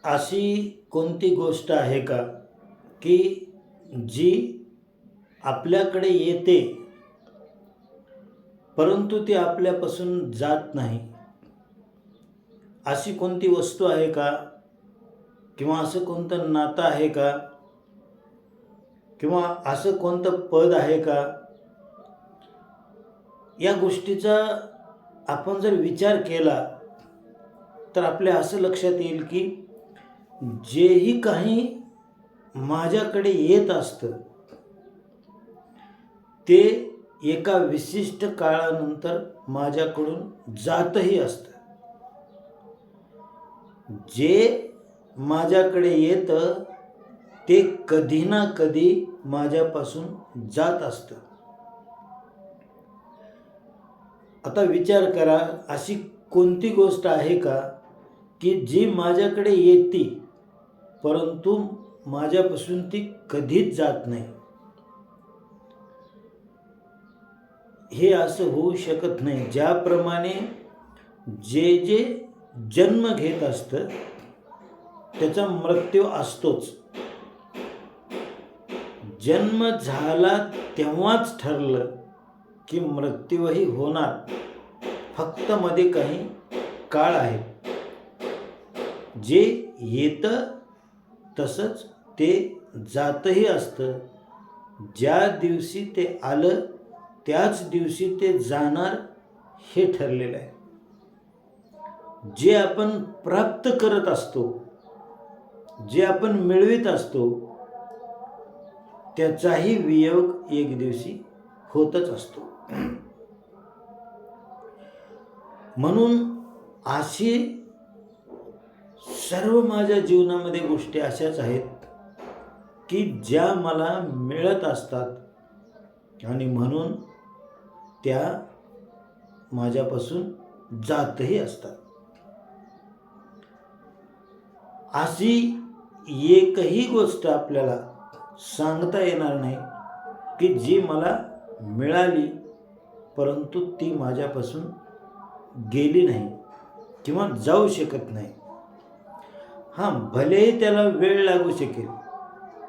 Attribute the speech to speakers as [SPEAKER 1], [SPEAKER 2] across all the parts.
[SPEAKER 1] अशी कोणती गोष्ट आहे का की जी आपल्याकडे येते परंतु ती आपल्यापासून जात नाही? अशी कोणती वस्तू आहे का, किंवा असं कोणतं नातं आहे का, किंवा असं कोणतं पद आहे का? या गोष्टीचा आपण जर विचार केला तर आपल्या असं लक्षात येईल की जेही काही माझ्याकडे येत असतं ते एका विशिष्ट काळानंतर माझ्याकडून जातही असतं. जे माझ्याकडे येतं ते कधी ना कधी माझ्यापासून जात असतं. आता विचार करा, अशी कोणती गोष्ट आहे का की जी माझ्याकडे येते परंतु माझ्यापासून ती कधीच जात नाही? हे असं होऊ शकत नाही. ज्याप्रमाणे जे जे जन्म घेत असतं त्याचा मृत्यू असतोच. जन्म झाला तेव्हाच ठरलं की मृत्यूही होणार, फक्त मध्ये काही काळ आहे. जे येतं तसंच ते जातही असतं. ज्या दिवशी ते आलं त्याच दिवशी ते जाणार हे ठरलेलं आहे. जे आपण प्राप्त करत असतो, जे आपण मिळवित असतो त्याचाही वियोग एक दिवशी होतच असतो. म्हणून अशी सर्व माझ्या जीवनामध्ये गोष्टी अशाच आहेत की ज्या मला मिळत असतात आणि म्हणून त्या माझ्यापासून जातही असतात. अशी एकही गोष्ट आपल्याला सांगता येणार नाही की जी मला मिळाली परंतु ती माझ्यापासून गेली नाही किंवा जाऊ शकत नाही. हां, भलेही त्याला वेळ लागू शकेल.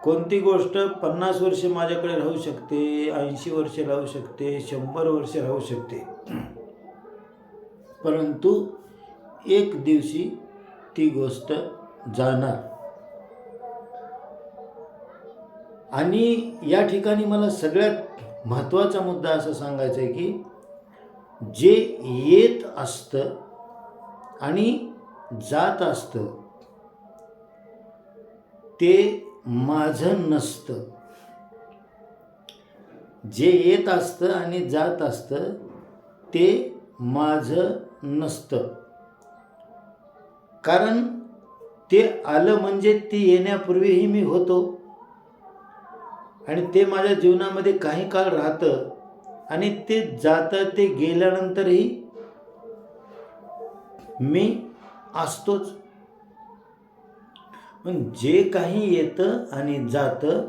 [SPEAKER 1] कोणती गोष्ट 50 वर्ष माझ्याकडे राहू शकते, 80 वर्ष राहू शकते, 100 वर्ष राहू शकते, परंतु एक दिवशी ती गोष्ट जाणार. आणि या ठिकाणी मला सगळ्यात महत्त्वाचा मुद्दा असा सांगायचा आहे की जे येत असतं आणि जात असतं ते माझं नसतं. जे येत असतं आणि जात असतं ते माझं नसतं. कारण ते आलं म्हणजे ती येण्यापूर्वीही मी होतो आणि ते माझ्या जीवनामध्ये काही काळ राहतं आणि ते जातं, ते गेल्यानंतरही मी असतोच. पण जे काही येतं आणि जातं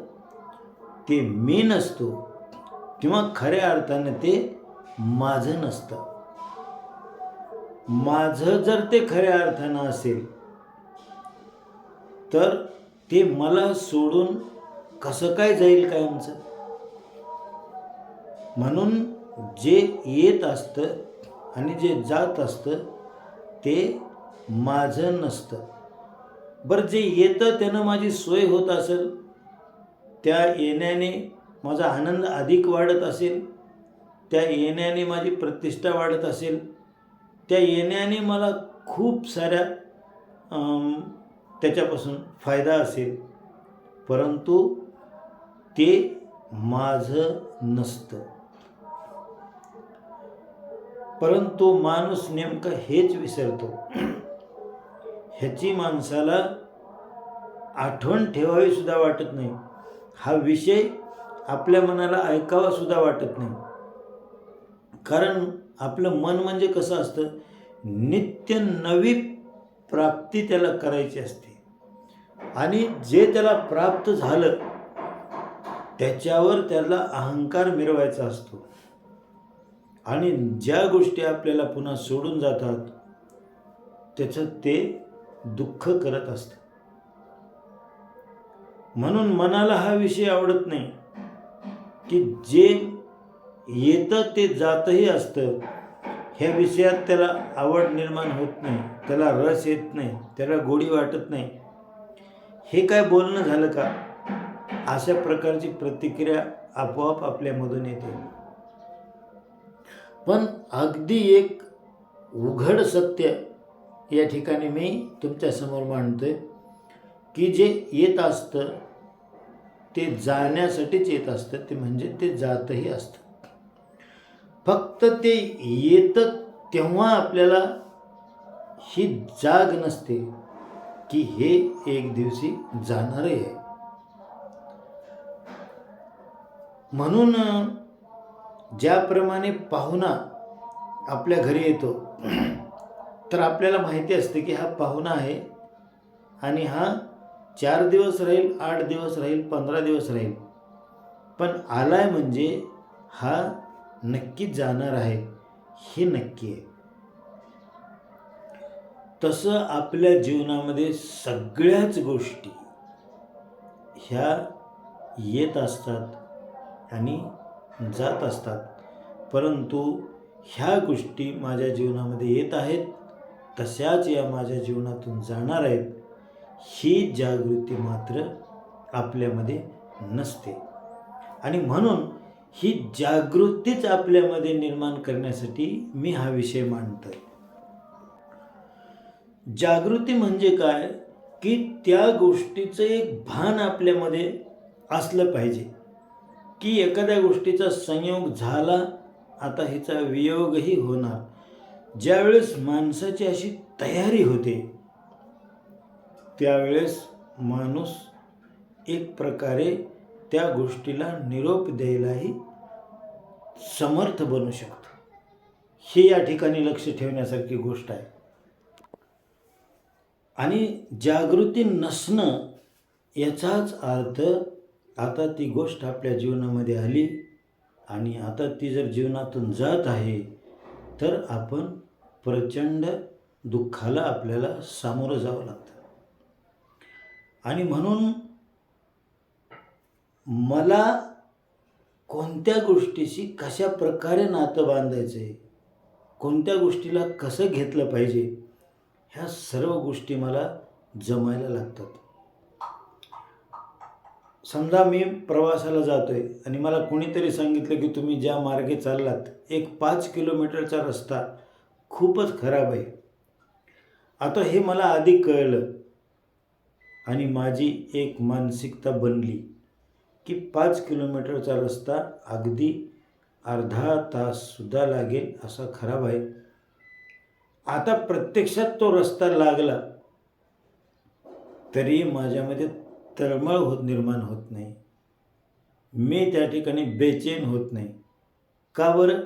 [SPEAKER 1] ते मी नसतो किंवा खऱ्या अर्थाने ते माझं नसतं. माझं जर ते खऱ्या अर्थानं असेल तर ते मला सोडून कसं काय जाईल कायमचं? म्हणून जे येत असतं आणि जे जात असतं ते माझं नसतं. बरं, जे येतं त्यानं माझी सोय होत असेल, त्या येण्याने माझा आनंद अधिक वाढत असेल, त्या येण्याने माझी प्रतिष्ठा वाढत असेल, त्या येण्याने मला खूप साऱ्या त्याच्यापासून फायदा असेल, परंतु ते माझं नसतं. परंतु माणूस नेमकं हेच विसरतो. ह्याची माणसाला आठवण ठेवावी सुद्धा वाटत नाही. हा विषय आपल्या मनाला ऐकावा सुद्धा वाटत नाही. कारण आपलं मन म्हणजे कसं असतं, नित्य नवी प्राप्ती त्याला करायची असते आणि जे त्याला प्राप्त झालं त्याच्यावर त्याला अहंकार मिरवायचा असतो. आणि ज्या गोष्टी आपल्याला पुन्हा सोडून जातात त्याचं ते दुःख करत असतं. म्हणून मनाला हा विषय आवडत नाही की जे येतं ते जातही असतं, ह्या विषयात त्याला आवड निर्माण होत नाही, त्याला रस येत नाही, त्याला गोडी वाटत नाही. हे काय बोलणं झालं का? अशा प्रकारची प्रतिक्रिया आपोआप आपल्यामधून येते. पण अगदी एक उघड सत्य या ठिकाणी मी तुमच्यासमोर मांडतोय की जे येत असतं ते जाण्यासाठीच येत असतं, ते म्हणजे ते जातही असतं. फक्त ते येतं तेव्हा आपल्याला ही जाग नसते की हे एक दिवशी जाणारही आहे. म्हणून ज्याप्रमाणे पाहुणा आपल्या घरी येतो तर आपल्याला माहिती असते की हा पाहुणा आहे आणि हा 4 दिवस राहील, 8 दिवस राहील, 15 दिवस राहील, पण आलाय म्हणजे हा नक्कीच जाणार आहे, हे नक्की आहे. तसं आपल्या जीवनामध्ये सगळ्याच गोष्टी ह्या येत असतात आणि जात असतात, परंतु ह्या गोष्टी माझ्या जीवनामध्ये येत आहेत, तशाच या माझ्या जीवनातून जाणार आहेत, ही जागृती मात्र आपल्यामध्ये नसते. आणि म्हणून ही जागृतीच आपल्यामध्ये निर्माण करण्यासाठी मी हा विषय मांडतोय. जागृती म्हणजे काय की त्या गोष्टीचं एक भान आपल्यामध्ये असलं पाहिजे की एखाद्या गोष्टीचा संयोग झाला, आता हिचा वियोगही होणार. ज्यावेळेस माणसाची अशी तयारी होते त्यावेळेस माणूस एक प्रकारे त्या गोष्टीला निरोप द्यायलाही समर्थ बनू शकतो. हे या ठिकाणी लक्ष ठेवण्यासारखी गोष्ट आहे. आणि जागृती नसणं याचाच अर्थ आता ती गोष्ट आपल्या जीवनामध्ये आली आणि आता ती जर जीवनातून जात आहे तर आपण प्रचंड दुःखाला आपल्याला सामोरं जावं लागतं. आणि म्हणून मला कोणत्या गोष्टीशी कशा प्रकारे नातं बांधायचं आहे, कोणत्या गोष्टीला कसं घेतलं पाहिजे, ह्या सर्व गोष्टी मला जमायला लागतात. समजा मी प्रवासाला जातोय आणि मला कोणीतरी सांगितलं की तुम्ही ज्या मार्गे चाललात एक 5 किलोमीटरचा रस्ता खूपच खराब आहे. आता हे मला आधी कळलं आणि माझी एक मानसिकता बनली की 5 किलोमीटरचा रस्ता अगदी अर्धा ताससुद्धा लागेल असा खराब आहे. आता प्रत्यक्षात तो रस्ता लागला तरी माझ्यामध्ये तळमळ निर्माण होत नाही, मी त्या ठिकाणी बेचैन होत नाही. का बरं?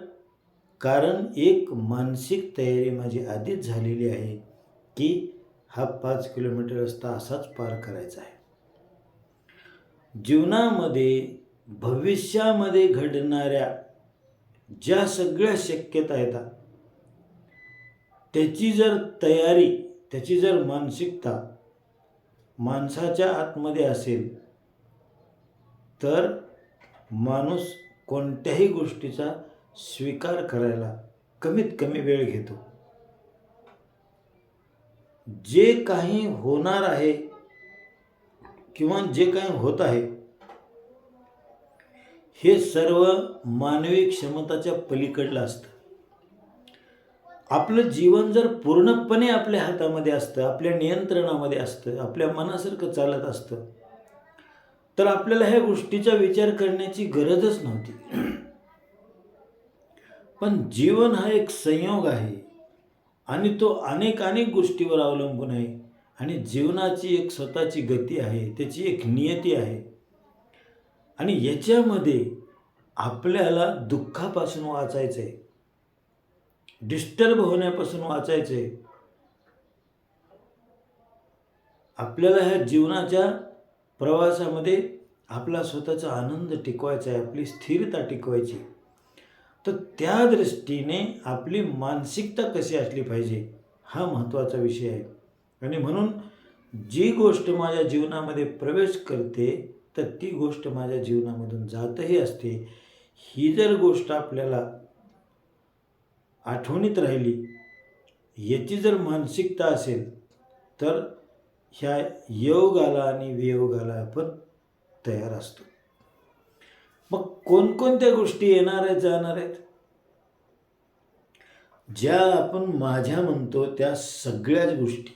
[SPEAKER 1] कारण एक मानसिक तयारी माझी आधीच झालेली आहे की हा 5 किलोमीटर रस्ता असाच पार करायचा आहे. जीवनामध्ये भविष्यामध्ये घडणाऱ्या ज्या सगळ्या शक्यता येतात त्याची जर तयारी, त्याची जर मानसिकता माणसाच्या आतमध्ये असेल तर माणूस कोणत्याही गोष्टीचा स्वीकार करायला कमीत कमी वेळ घेतो. जे काही होणार आहे किंवा जे काही होत आहे हे सर्व मानवी क्षमताच्या पलीकडलं असतं. आपलं जीवन जर पूर्णपणे आपल्या हातामध्ये असतं, आपल्या नियंत्रणामध्ये असतं, आपल्या मनासारखं चालत असतं तर आपल्याला ह्या गोष्टीचा विचार करण्याची गरजच नव्हती. पण जीवन हा एक संयोग आहे आणि तो अनेक गोष्टीवर अवलंबून आहे आणि जीवनाची एक स्वतःची गती आहे, त्याची एक नियती आहे आणि याच्यामध्ये आपल्याला दुःखापासून वाचायचं आहे, डिस्टर्ब होण्यापासून वाचायचं आहे. आपल्याला ह्या जीवनाच्या प्रवासामध्ये आपला स्वतःचा आनंद टिकवायचा आहे, आपली स्थिरता टिकवायची. तर त्या दृष्टीने आपली मानसिकता कशी असली पाहिजे हा महत्त्वाचा विषय आहे. आणि म्हणून जी गोष्ट माझ्या जीवनामध्ये प्रवेश करते तर ती गोष्ट माझ्या जीवनामधून जातही असते. ही जर गोष्ट आपल्याला आठवणीत राहिली, याची जर मानसिकता असेल, तर ह्या योगाला आणि वियोगाला आपण तयार असतो. मग कोणकोणत्या गोष्टी येणार आहेत, जाणार आहेत? ज्या आपण माझ्या म्हणतो त्या सगळ्याच गोष्टी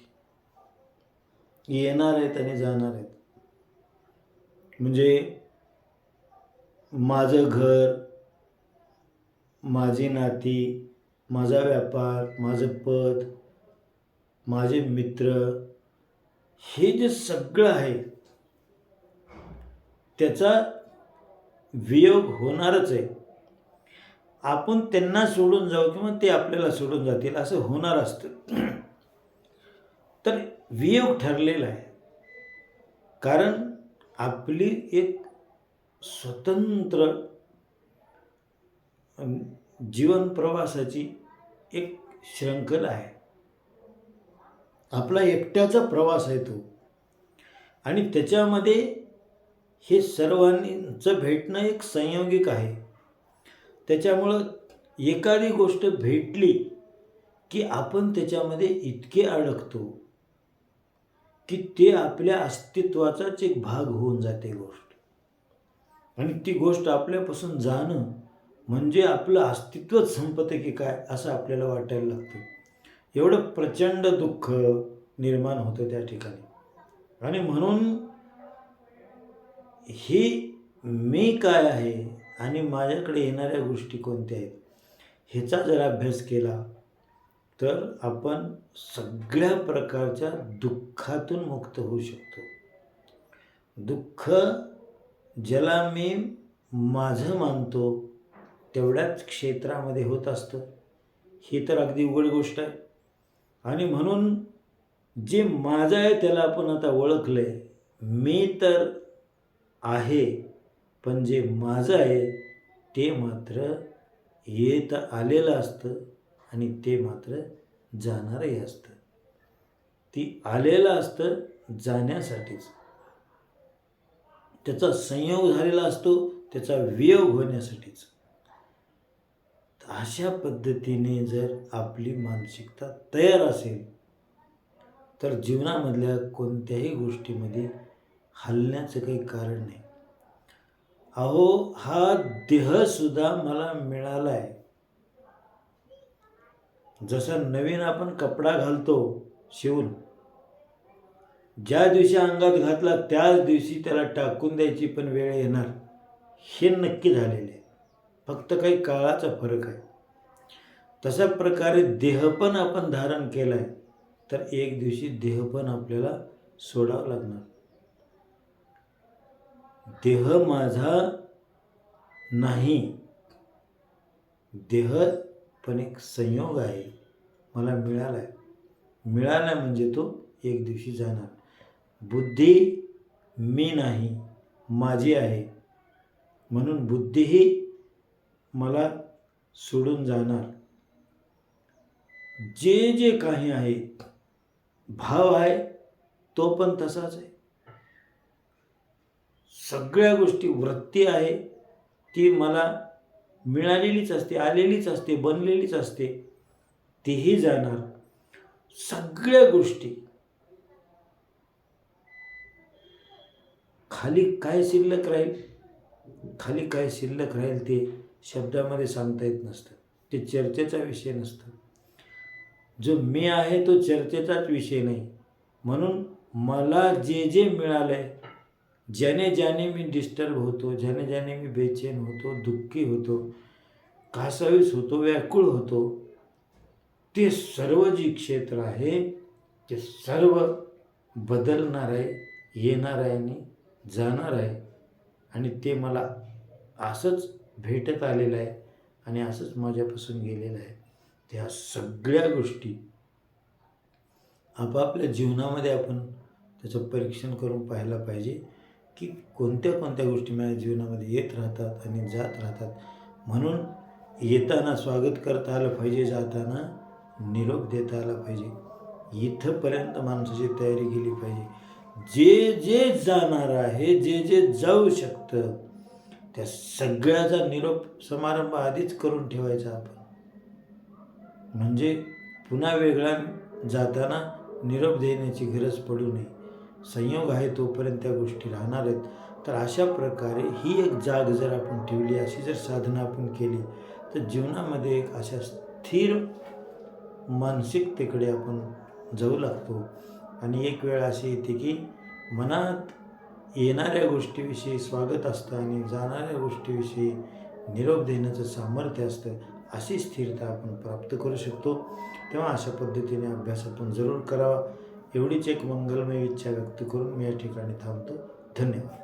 [SPEAKER 1] येणार आहेत आणि जाणार आहेत. म्हणजे माझं घर, माझी नाती, माझा व्यापार, माझं पद, माझे मित्र, हे जे सगळं आहे त्याचा वियोग होणारच आहे. आपण त्यांना सोडून जाऊ किंवा ते आपल्याला सोडून जातील असं होणार असतं. तर वियोग ठरलेला आहे. कारण आपली एक स्वतंत्र जीवन प्रवासाची एक शृंखला आहे. आपला एकट्याचा प्रवास आहे तो. आणि त्याच्यामध्ये हे सर्वांचं भेटणं एक संयोगिक आहे. त्याच्यामुळं एखादी गोष्ट भेटली की आपण त्याच्यामध्ये इतके अडकतो की ते आपल्या अस्तित्वाचाच एक भाग होऊन जाते गोष्ट. आणि ती गोष्ट आपल्यापासून जाणं म्हणजे आपलं अस्तित्वच संपतं की काय असं आपल्याला वाटायला लागतं. एवढं प्रचंड दुःख निर्माण होतं त्या ठिकाणी. आणि म्हणून ही मी काय आहे आणि माझ्याकडे येणाऱ्या गोष्टी कोणत्या आहेत ह्याचा जर अभ्यास केला तर आपण सगळ्या प्रकारच्या दुःखातून मुक्त होऊ शकतो. दुःख ज्याला मी माझं मानतो तेवढ्याच क्षेत्रामध्ये होत असतं, ही तर अगदी उघड गोष्ट आहे. आणि म्हणून जे माझं आहे त्याला आपण आता ओळखलं आहे. मी तर आहे, पण जे माझं आहे ते मात्र येत आलेलं असतं आणि ते मात्र जाणारही असतं. ती आलेलं असतं जाण्यासाठीच. त्याचा संयोग झालेला असतो, त्याचा वियोग होण्यासाठीच. अशा पद्धतीने जर आपली मानसिकता तयार असेल तर जीवनामधल्या कोणत्याही गोष्टीमध्ये हलण्याचं काही कारण नाही. अहो, हा देहसुद्धा मला मिळाला आहे. जसा नवीन आपण कपडा घालतो शिवून, ज्या दिवशी अंगात घातला त्याच दिवशी त्याला टाकून द्यायची पण वेळ येणार, हे नक्की झालेले आहे. फक्त काही काळाचा फरक आहे. तशा प्रकारे देह पण आपण धारण केला आहे तर एक दिवशी देह पण आपल्याला सोडावा लागणार. देह माझा नाही, देह पण एक संयोग आहे, मला मिळाला आहे. मिळाला म्हणजे तो एक दिवशी जाणार. बुद्धी मी नाही, माझी आहे, म्हणून बुद्धीही मला सोडून जाणार. जे जे काही आहे, भाव आहे तो पण तसाच आहे. सगळ्या गोष्टी, वृत्ती आहे ती मला मिळालेलीच असते, आलेलीच असते, बनलेलीच असते, तीही जाणार. सगळ्या गोष्टी खाली काय शिल्लक राहील, खाली काय शिल्लक राहील ते शब्दामध्ये सांगता येत नसतं. ते चर्चेचा विषय नसतं. जो मी आहे तो चर्चेचाच विषय नाही. म्हणून मला जे जे मिळालं आहे, ज्याने ज्याने मी डिस्टर्ब होतो, ज्याने ज्याने मी बेचैन होतो, दुःखी होतो, कासावीस होतो, व्याकुळ होतो, ते सर्व जी क्षेत्र आहे ते सर्व बदलणार आहे, येणार आहे आणि जाणार आहे. आणि ते मला असंच भेटत आलेलं आहे आणि असंच माझ्यापासून गेलेलं आहे. त्या सगळ्या गोष्टी आपापल्या जीवनामध्ये आपण त्याचं परीक्षण करून पाहायला पाहिजे की कोणत्या कोणत्या गोष्टी माझ्या जीवनामध्ये येत राहतात आणि जात राहतात. म्हणून येताना स्वागत करता आलं पाहिजे, जाताना निरोप देता आला पाहिजे. इथंपर्यंत माणसाची तयारी केली पाहिजे. जे जे जाणार आहे, जे जे जाऊ शकतं, त्या सगळ्याचा निरोप समारंभ आधीच करून ठेवायचा आपण. म्हणजे पुन्हा वेगळा जाताना निरोप देण्याची गरज पडू नये. संयोग आहे तोपर्यंत त्या गोष्टी राहणार आहेत. तर अशा प्रकारे ही एक जाग जर आपण ठेवली, अशी जर साधना आपण केली, तर जीवनामध्ये एक अशा स्थिर मानसिकतेकडे आपण जाऊ लागतो. आणि एक वेळ अशी येते की मनात येणाऱ्या गोष्टीविषयी स्वागत असतं आणि जाणाऱ्या गोष्टीविषयी निरोप देण्याचं सामर्थ्य असतं. अशी स्थिरता आपण प्राप्त करू शकतो. तेव्हा अशा पद्धतीने अभ्यास आपण जरूर करावा. एवढीच एक मंगलमय इच्छा व्यक्त करून मी या ठिकाणी थांबतो. धन्यवाद.